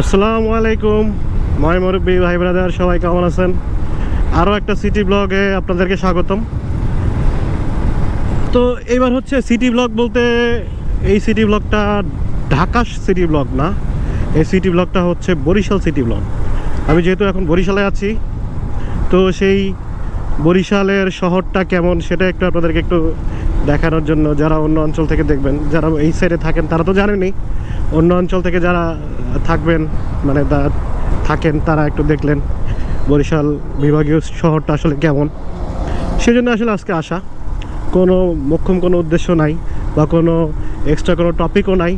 আসসালামু আলাইকুম মাই মুরব্বি ভাই ব্রাদার, সবাই কেমন আছেন? আরও একটা সিটি ব্লগে আপনাদেরকে স্বাগতম। তো এবার হচ্ছে সিটি ব্লগ বলতে এই সিটি ব্লগটা ঢাকা সিটি ব্লগ না, এই সিটি ব্লগটা হচ্ছে বরিশাল সিটি ব্লগ। আমি যেহেতু এখন বরিশালে আছি, তো সেই বরিশালের শহরটা কেমন সেটা একটু আপনাদেরকে একটু দেখানোর জন্য, যারা অন্য অঞ্চল থেকে দেখবেন, যারা এই সাইডে থাকেন তারা তো জানেনই, অন্য অঞ্চল থেকে যারা থাকবেন মানে থাকেন তারা একটু দেখলেন বরিশাল বিভাগীয় শহরটা আসলে কেমন। সেজন্য আসলে আজকে আসা, কোনো মোক্ষম কোনো উদ্দেশ্য নাই বা কোনো এক্সট্রা কোনো টপিকও নাই,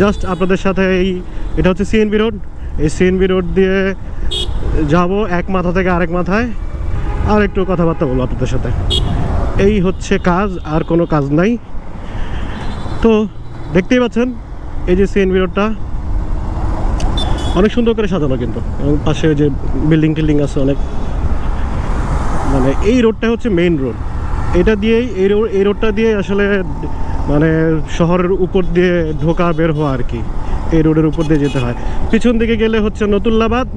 জাস্ট আপনাদের সাথে এটা হচ্ছে সিএনবি রোড, এই সিএনবি রোড দিয়ে যাব এক মাথা থেকে আরেক মাথায়, আর একটু কথাবার্তা বলবো আপনাদের সাথে। এই হচ্ছে কাজ, আর কোনো কাজ নাই। তো দেখতেই পাচ্ছেন এই যে সিএনবি রোডটা অনেক সুন্দর করে সাজানো, কিন্তু এবং পাশে যে বিল্ডিং টিল্ডিং আছে অনেক, মানে এই রোডটা হচ্ছে মেইন রোড। এটা দিয়েই এই রোডটা দিয়ে আসলে মানে শহরের উপর দিয়ে ঢোকা বের হওয়া আর কি, এই রোডের উপর দিয়ে যেতে হয়। পিছন দিকে গেলে হচ্ছে নতুল্লাবাদ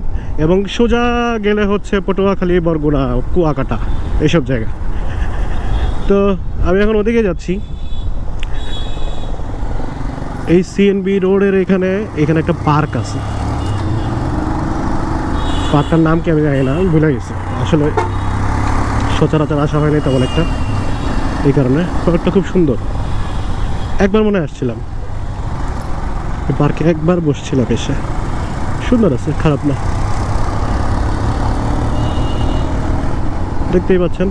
এবং সোজা গেলে হচ্ছে পটুয়াখালী, বরগুনা, কুয়াকাটা, এইসব জায়গা। তো আমি এখন ওদিকে যাচ্ছি। এই সিএনবি রোডের এখানে একটা পার্ক আছে, পার্কটার নাম কি আমি জানি না, আমি ভুলে গেছি আসলে, সচরাচর আসা হয়নি তেমন একটা, এই কারণে। পার্কটা খুব সুন্দর, একবার মনে আসছিলাম এই পার্কে, একবার বসছিলাম, এসে সুন্দর আছে, খারাপ না। দেখতেই পাচ্ছেন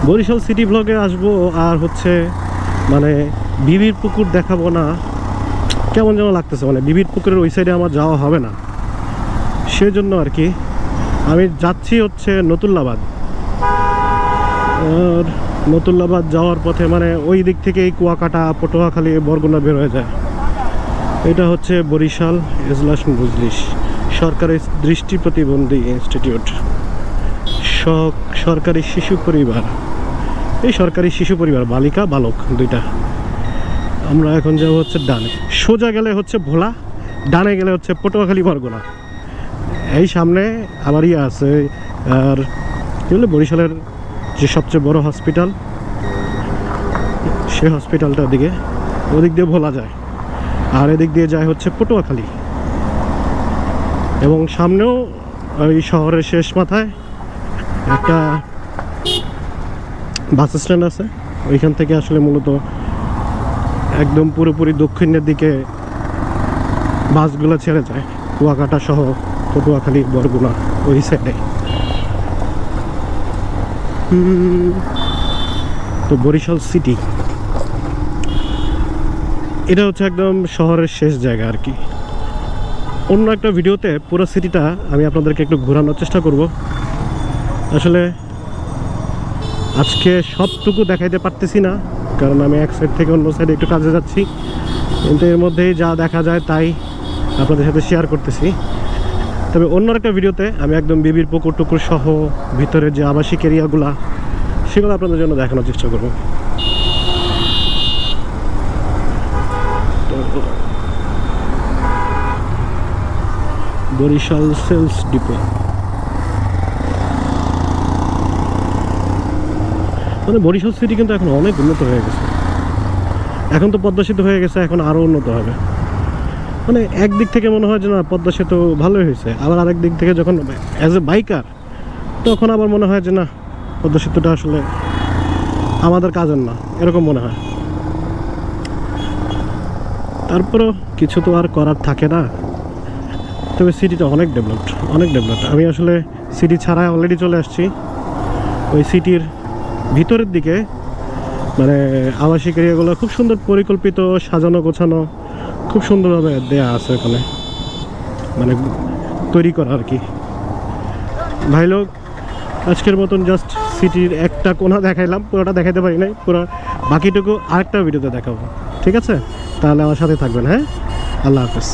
বরিশাল সিটি ব্লগে আসবো, আর হচ্ছে মানে বিবির পুকুর দেখাবো না, কেমন যেন লাগতেছে, মানে বিবির পুকুরের ওই সাইডে আমার যাওয়া হবে না, সেজন্য আর কি আমি যাচ্ছি হচ্ছে নতুল্লাবাদ। আর নতুল্লাবাদ যাওয়ার পথে মানে ওই দিক থেকে এই কুয়াকাটা, পটুয়াখালী, বরগুনা বের হয়ে যায়। এটা হচ্ছে বরিশাল এজলাস মজলিস সরকারি দৃষ্টি প্রতিবন্ধী ইনস্টিটিউট, সরকারি শিশু পরিবার। এই সরকারি শিশু পরিবার বালিকা বালক দুইটা। আমরা এখন যাবো হচ্ছে ডানে, সোজা গেলে হচ্ছে ভোলা, ডানে গেলে হচ্ছে পটুয়াখালী, বরগুনা। এই সামনে আবার আছে, আর কি বলে বরিশালের যে সবচেয়ে বড় হসপিটাল, সে হসপিটালটার দিকে, ওদিক দিয়ে ভোলা যায়, আর এদিক দিয়ে যায় হচ্ছে পটুয়াখালী। এবং সামনেও ওই শহরের শেষ মাথায় একটা বাস স্ট্যান্ড আছে, ওইখান থেকে আসলে মূলত একদম পুরোপুরি দক্ষিণের দিকে বাসগুলো ছেড়ে যায়, কুয়াকাটা সহ পটুয়াখালী, বরগুনা ওই সাইডে। তো বরিশাল সিটি এটা হচ্ছে একদম শহরের শেষ জায়গা আর কি। অন্য একটা ভিডিওতে পুরো সিটিটা আমি আপনাদেরকে একটু ঘোরানোর চেষ্টা করব। আসলে আজকে সবটুকু দেখাইতে পারতেছি না, কারণ আমি এক সাইড থেকে অন্য সাইডে একটু কাজে যাচ্ছি, কিন্তু এর মধ্যেই যা দেখা যায় তাই আপনাদের সাথে শেয়ার করতেছি। তবে অন্য একটা ভিডিওতে আমি একদম বিবির পুকুর টুকুর সহ ভিতরের যে আবাসিক এরিয়াগুলা, সেগুলো আপনাদের জন্য দেখানোর চেষ্টা করব। বরিশাল সেলস ডিপো, মানে বরিশাল সিটি কিন্তু এখন অনেক উন্নত হয়ে গেছে। এখন তো পদ্মা সেতু হয়ে গেছে, এখন আরও উন্নত হবে। মানে একদিক থেকে মনে হয় যে না পদ্মা সেতু ভালোই হয়েছে, আবার আরেক দিক থেকে যখন অ্যাজ এ বাইকার তখন আবার মনে হয় যে না পদ্মা সেতুটা আসলে আমাদের কাজের না, এরকম মনে হয়। তারপরেও কিছু তো আর করার থাকে না। তবে সিটিটা অনেক ডেভেলপড, অনেক ডেভেলপড। আমি আসলে সিটি ছাড়া অলরেডি চলে আসছি। ওই সিটির ভিতরের দিকে মানে আবাসিক এরিয়াগুলো খুব সুন্দর পরিকল্পিত, সাজানো গোছানো, খুব সুন্দরভাবে দেয়া আছে ওখানে, মানে তৈরি করা আর কি। ভাই লোক, আজকের মতন জাস্ট সিটির একটা কোণা দেখাইলাম, পুরোটা দেখাইতে পারি নাই, পুরো বাকিটুকু আরেকটা ভিডিওতে দেখাবো। ঠিক আছে, তাহলে আমার সাথে থাকবেন। হ্যাঁ, আল্লাহ হাফেজ।